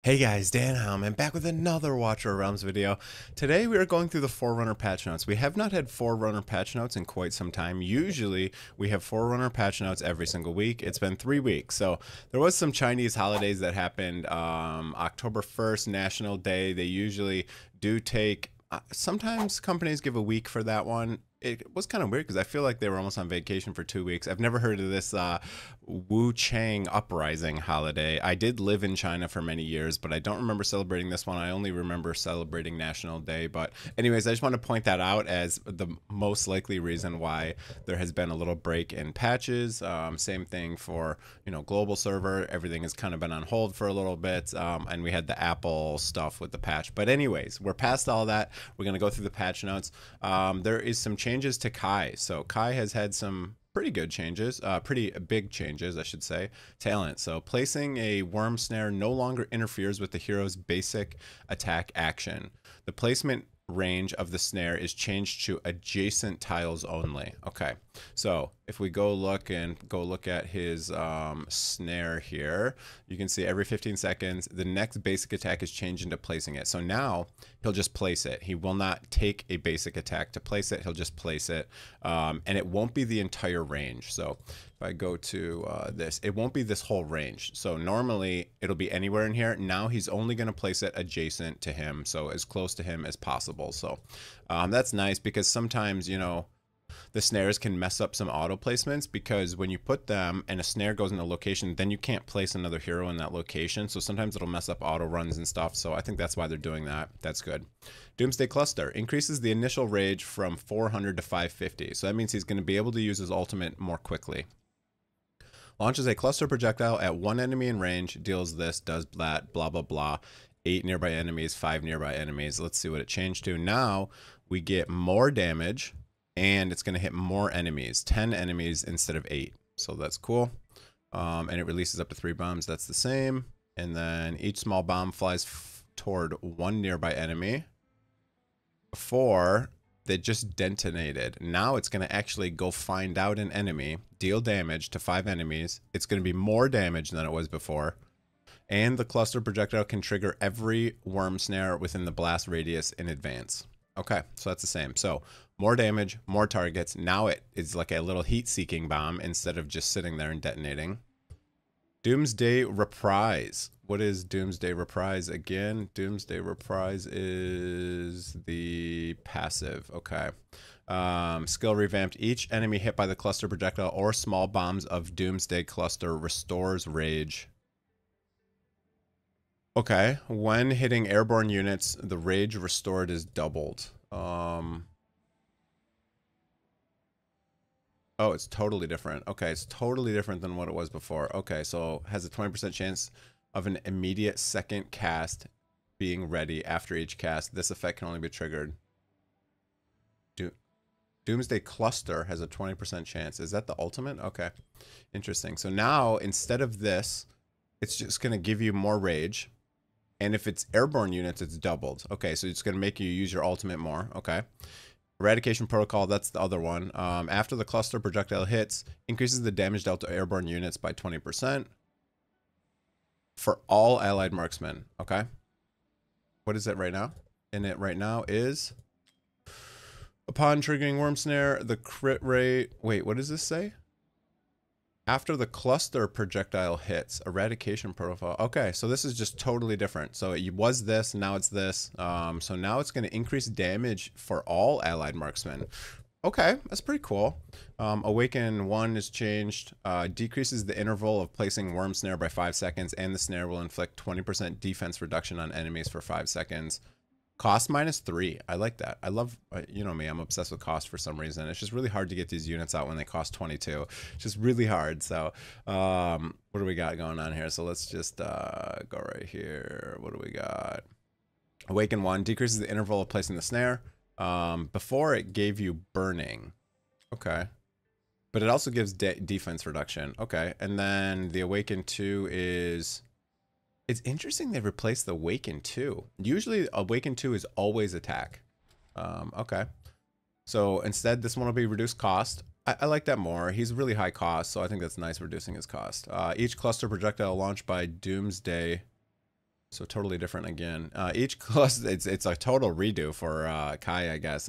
Hey guys, Dan Howman back with another Watcher of Realms video. Today we are going through the Forerunner patch notes. We have not had Forerunner patch notes in quite some time. Usually we have Forerunner patch notes every single week. It's been 3 weeks. So there was some Chinese holidays that happened. October 1st, National Day. They usually do take, sometimes companies give a week for that one. It was kind of weird because I feel like they were almost on vacation for 2 weeks. I've never heard of this Wu Chang Uprising holiday. I did live in China for many years, but I don't remember celebrating this one. I only remember celebrating National Day. But anyways, I just want to point that out as the most likely reason why there has been a little break in patches. Same thing for, global server. Everything has kind of been on hold for a little bit. And we had the Apple stuff with the patch. But anyways, we're past all that. We're going to go through the patch notes. There is some changes to Kai. So Kai has had some pretty good changes, pretty big changes, I should say. Talent. So placing a worm snare no longer interferes with the hero's basic attack action. The placement range of the snare is changed to adjacent tiles only. Okay, so if we go look at his snare here, you can see every 15 seconds the next basic attack is changed into placing it. So now he'll just place it. He will not take a basic attack to place it. He'll just place it, and it won't be the entire range. So if I go to this, it won't be this whole range. So normally it'll be anywhere in here. Now he's only going to place it adjacent to him, so as close to him as possible. So that's nice because sometimes, the snares can mess up some auto placements, because when you put them and a snare goes in a location, then you can't place another hero in that location. So sometimes it'll mess up auto runs and stuff. So I think that's why they're doing that. That's good. Doomsday Cluster increases the initial rage from 400 to 550. So that means he's going to be able to use his ultimate more quickly. Launches a cluster projectile at one enemy in range, deals this, does that, blah, blah, blah. 8 nearby enemies, 5 nearby enemies. Let's see what it changed to. Now we get more damage, and it's going to hit more enemies, 10 enemies instead of 8. So that's cool. And it releases up to 3 bombs. That's the same. And then each small bomb flies toward one nearby enemy. Before, they just detonated. Now it's going to actually go find out an enemy, deal damage to 5 enemies. It's going to be more damage than it was before. And the cluster projectile can trigger every worm snare within the blast radius in advance. Okay, so that's the same. So more damage, more targets. Now it is like a little heat-seeking bomb instead of just sitting there and detonating. Doomsday Reprise. What is Doomsday Reprise again? Doomsday Reprise is the passive. Okay. Skill revamped. Each enemy hit by the cluster projectile or small bombs of Doomsday Cluster restores rage. Okay. When hitting airborne units, the rage restored is doubled. Oh, it's totally different. Okay, it's totally different than what it was before. Okay, so has a 20% chance of an immediate second cast being ready after each cast. This effect can only be triggered. Doomsday Cluster has a 20% chance. Is that the ultimate? Okay, interesting. So now, instead of this, it's just going to give you more rage. And if it's airborne units, it's doubled. Okay, so it's going to make you use your ultimate more. Okay. Eradication Protocol, that's the other one. After the cluster projectile hits, increases the damage dealt to airborne units by 20% for all allied marksmen. Okay. What is it right now? And it right now is, upon triggering Worm Snare, the crit rate... Wait, what does this say? After the cluster projectile hits, eradication protocol. Okay, so this is just totally different. So it was this, now it's this. So now it's going to increase damage for all allied marksmen. Okay, that's pretty cool. Awaken 1 is changed. Decreases the interval of placing worm snare by 5 seconds, and the snare will inflict 20% defense reduction on enemies for 5 seconds. Cost -3. I like that. I love, you know me, I'm obsessed with cost for some reason. It's just really hard to get these units out when they cost 22. It's just really hard. So what do we got going on here? So let's just go right here. What do we got? Awaken 1 decreases the interval of placing the snare. Before it gave you burning. Okay. But it also gives defense reduction. Okay. And then the Awaken 2 is... It's interesting they replaced the Awaken 2. Usually Awaken 2 is always attack. Okay. So instead this one will be reduced cost. I like that more. He's really high cost, so I think that's nice reducing his cost. Each cluster projectile launched by Doomsday So totally different again. Each cluster, it's a total redo for Kai, I guess.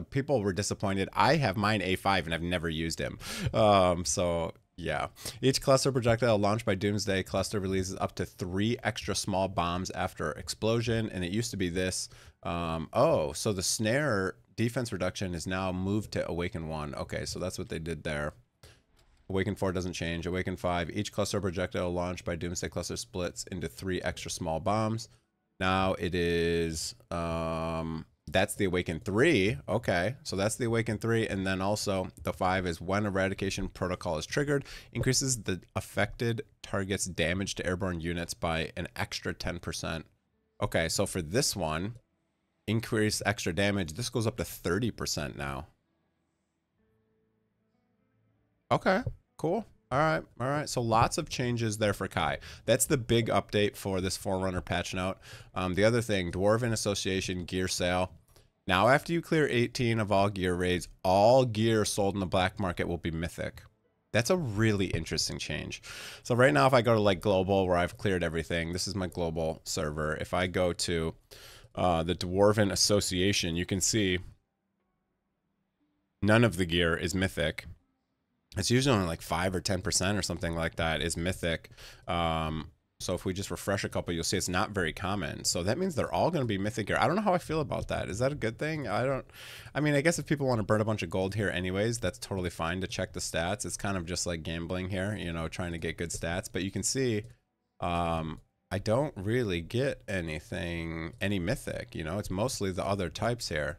People were disappointed. I have mine A5 and I've never used him. So yeah. Each cluster projectile launched by Doomsday cluster releases up to 3 extra small bombs after explosion. And it used to be this. Oh, so the snare defense reduction is now moved to Awaken 1. Okay, so that's what they did there. Awaken 4 doesn't change. Awaken 5, each cluster projectile launched by Doomsday cluster splits into 3 extra small bombs. Now it is, that's the Awaken 3. Okay, so that's the Awaken 3. And then also the 5 is when eradication protocol is triggered, increases the affected target's damage to airborne units by an extra 10%. Okay, so for this one, increase extra damage, this goes up to 30% now. Okay, cool. All right. So lots of changes there for Kai. That's the big update for this Forerunner patch note. The other thing, Dwarven Association gear sale. Now, after you clear 18 of all gear raids, all gear sold in the black market will be mythic. That's a really interesting change. So right now, if I go to like global, where I've cleared everything, this is my global server. If I go to the Dwarven Association, you can see none of the gear is mythic. It's usually only like 5 or 10% or something like that is mythic. So if we just refresh a couple, you'll see it's not very common. So that means they're all going to be mythic gear. I don't know how I feel about that. Is that a good thing? I mean, I guess if people want to burn a bunch of gold here anyways, that's totally fine to check the stats. It's kind of just like gambling here, you know, trying to get good stats. But you can see, I don't really get any mythic, you know, it's mostly the other types here.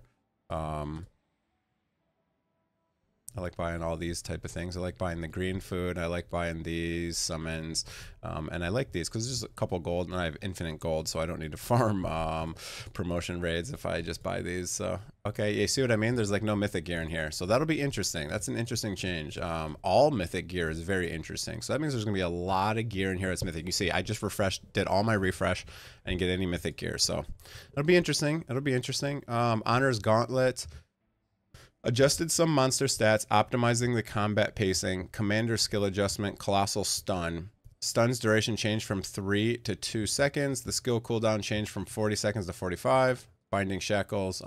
I like buying all these type of things. I like buying the green food. I like buying these summons. And I like these because there's a couple gold and I have infinite gold, so I don't need to farm promotion raids if I just buy these. So, okay, you see what I mean? There's like no mythic gear in here. So that'll be interesting. That's an interesting change. All mythic gear is very interesting. So that means there's going to be a lot of gear in here that's mythic. You see, I just did all my refresh and get any mythic gear. So it'll be interesting. It'll be interesting. Honor's Gauntlet. Adjusted some monster stats, optimizing the combat pacing, commander skill adjustment, colossal stun. Stun's duration changed from 3 to 2 seconds. The skill cooldown changed from 40 seconds to 45. Binding shackles,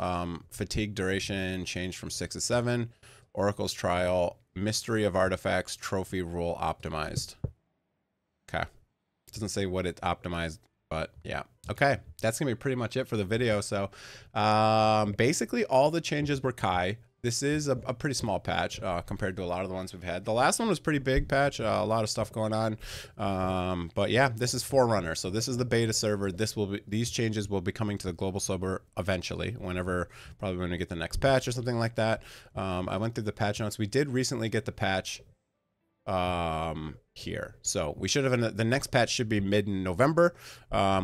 fatigue duration changed from 6 to 7. Oracle's trial, mystery of artifacts, trophy rule optimized. Okay. Doesn't say what it optimized, but yeah. Okay, that's gonna be pretty much it for the video. So basically all the changes were Kai. This is a pretty small patch compared to a lot of the ones we've had. The last one was pretty big patch, a lot of stuff going on. But yeah, this is Forerunner. So this is the beta server. These changes will be coming to the global server eventually, probably when we get the next patch or something like that. I went through the patch notes. We did recently get the patch here, so we should have the next patch should be mid-November.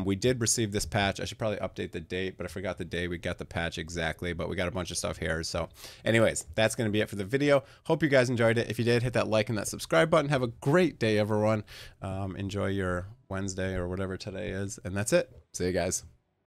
We did receive this patch. I should probably update the date, but I forgot the day we got the patch exactly, but we got a bunch of stuff here. So anyways, that's going to be it for the video. Hope you guys enjoyed it. If you did, hit that like and that subscribe button. Have a great day, everyone. Enjoy your Wednesday or whatever today is, and that's it. See you guys.